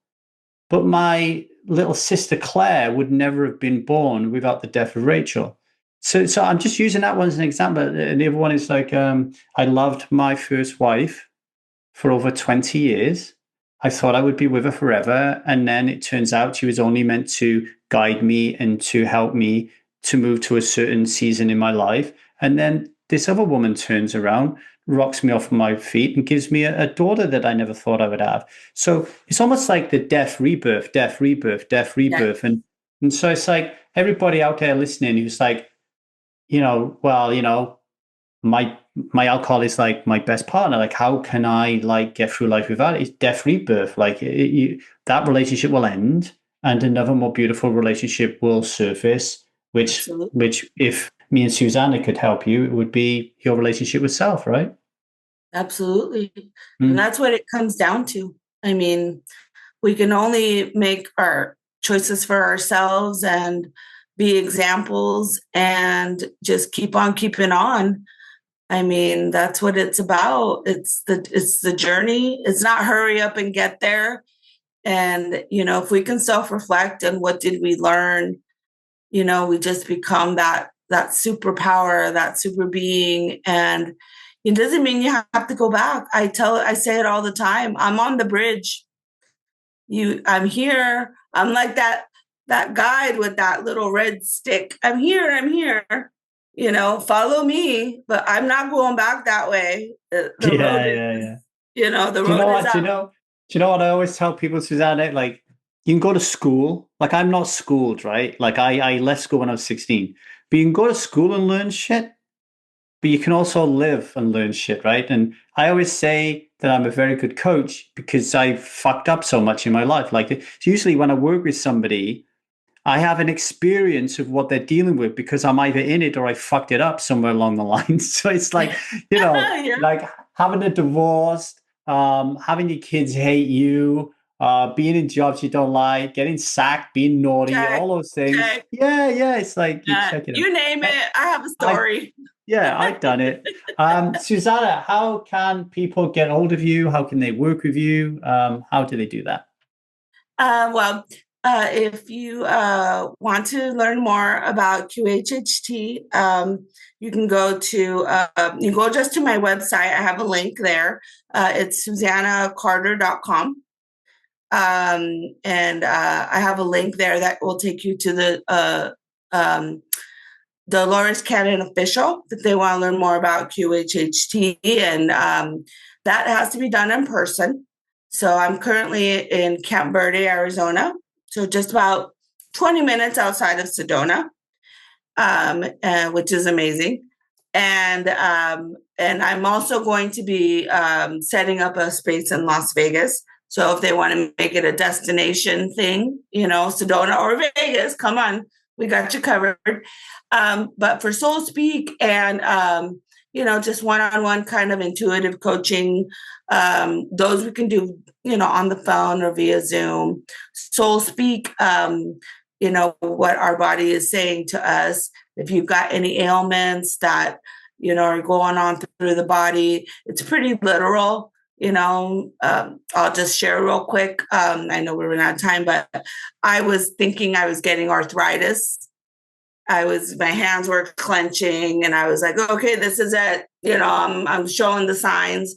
Speaker 2: But my little sister Claire would never have been born without the death of Rachel. So I'm just using that one as an example. And the other one is like, I loved my first wife for over 20 years. I thought I would be with her forever. And then it turns out she was only meant to guide me and to help me to move to a certain season in my life. And then this other woman turns around, rocks me off my feet, and gives me a daughter that I never thought I would have. So it's almost like the death, rebirth, death, rebirth, death, rebirth.
Speaker 1: Yeah.
Speaker 2: And so it's like everybody out there listening who's like, well, my alcohol is like my best partner. Like, how can I like get through life without it? It's death, rebirth. Like that relationship will end, and another more beautiful relationship will surface.
Speaker 1: Absolutely.
Speaker 2: Which, if me and Susana could help you, it would be your relationship with self, right?
Speaker 1: Absolutely. And that's what it comes down to. I mean, we can only make our choices for ourselves and be examples and just keep on keeping on. I mean, that's what it's about. It's the journey. It's not hurry up and get there. And, if we can self-reflect and what did we learn, we just become that superpower, that super being. And it doesn't mean you have to go back. I say it all the time. I'm on the bridge. I'm here. I'm like that guide with that little red stick. I'm here. Follow me, but I'm not going back that way. The road is, the road is up.
Speaker 2: Do you know what I always tell people, Susanna? Like, you can go to school. Like, I'm not schooled, right? Like, I left school when I was 16. But you can go to school and learn shit. But you can also live and learn shit, right? And I always say that I'm a very good coach because I fucked up so much in my life. Like, it's usually when I work with somebody, I have an experience of what they're dealing with because I'm either in it or I fucked it up somewhere along the line. So it's like,
Speaker 1: Yeah.
Speaker 2: like having a divorce, having your kids hate you, being in jobs you don't like, getting sacked, being naughty, all those things.
Speaker 1: Check.
Speaker 2: Yeah. It's like you check it out.
Speaker 1: You name it. I have a story.
Speaker 2: I've done it. Susanna, how can people get hold of you? How can they work with you? How do they do that?
Speaker 1: If you want to learn more about QHHT, you can go just to my website. I have a link there. It's susanacarter.com. And I have a link there that will take you to the Dolores Cannon official if they want to learn more about QHHT. And that has to be done in person. So I'm currently in Camp Verde, Arizona. So just about 20 minutes outside of Sedona, which is amazing. And I'm also going to be setting up a space in Las Vegas. So if they want to make it a destination thing, Sedona or Vegas, come on, we got you covered. But for Soul Speak and, just one-on-one kind of intuitive coaching, those we can do, on the phone or via Zoom. Soul Speak, what our body is saying to us. If you've got any ailments that, are going on through the body, it's pretty literal. I'll just share real quick. I know we're running out of time, but I was thinking I was getting arthritis. My hands were clenching and I was like, okay, this is it. I'm showing the signs.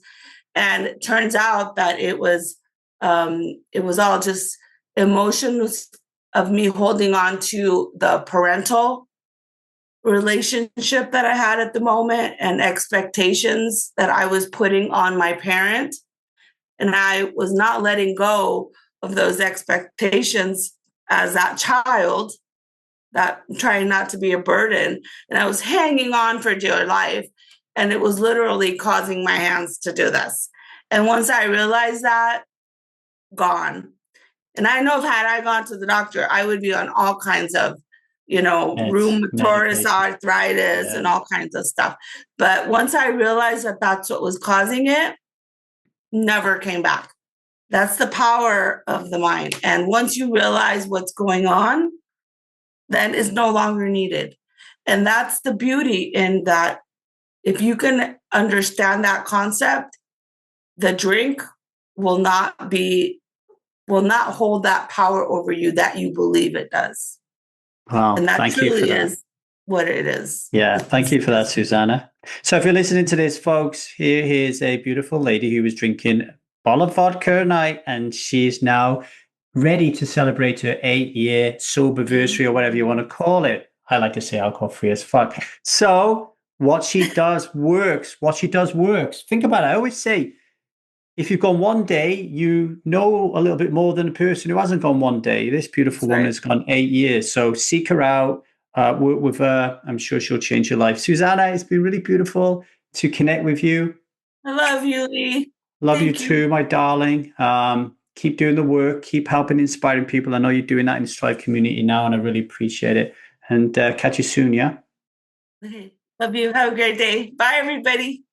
Speaker 1: And it turns out that it was all just emotions of me holding on to the parental relationship that I had at the moment and expectations that I was putting on my parent. And I was not letting go of those expectations as that child, that trying not to be a burden. And I was hanging on for dear life. And it was literally causing my hands to do this. And once I realized that, gone. And I know if had I gone to the doctor, I would be on all kinds of,
Speaker 2: It's
Speaker 1: rheumatoid
Speaker 2: medication.
Speaker 1: arthritis and all kinds of stuff. But once I realized that that's what was causing it, never came back. That's the power of the mind. And once you realize what's going on, then it's no longer needed. And that's the beauty in that. If you can understand that concept, the drink will not hold that power over you that you believe it does.
Speaker 2: Wow,
Speaker 1: And that
Speaker 2: thank you for
Speaker 1: truly
Speaker 2: that.
Speaker 1: is what it is.
Speaker 2: Yeah, thank you for that, Susana. So if you're listening to this, folks, here's a beautiful lady who was drinking a bottle of vodka a night, and she's now ready to celebrate her 8-year soberversary, or whatever you want to call it. I like to say alcohol-free as fuck. So what she does works. What she does works. Think about it. I always say, if you've gone one day, you know a little bit more than a person who hasn't gone one day. This beautiful woman has gone 8 years. So seek her out, work with her. I'm sure she'll change your life. Susana, it's been really beautiful to connect with you.
Speaker 1: I love you, Lee.
Speaker 2: Love you too, my darling. Keep doing the work. Keep helping, inspiring people. I know you're doing that in the Strive community now, and I really appreciate it. And catch you soon, yeah?
Speaker 1: Okay. Love you. Have a great day. Bye, everybody.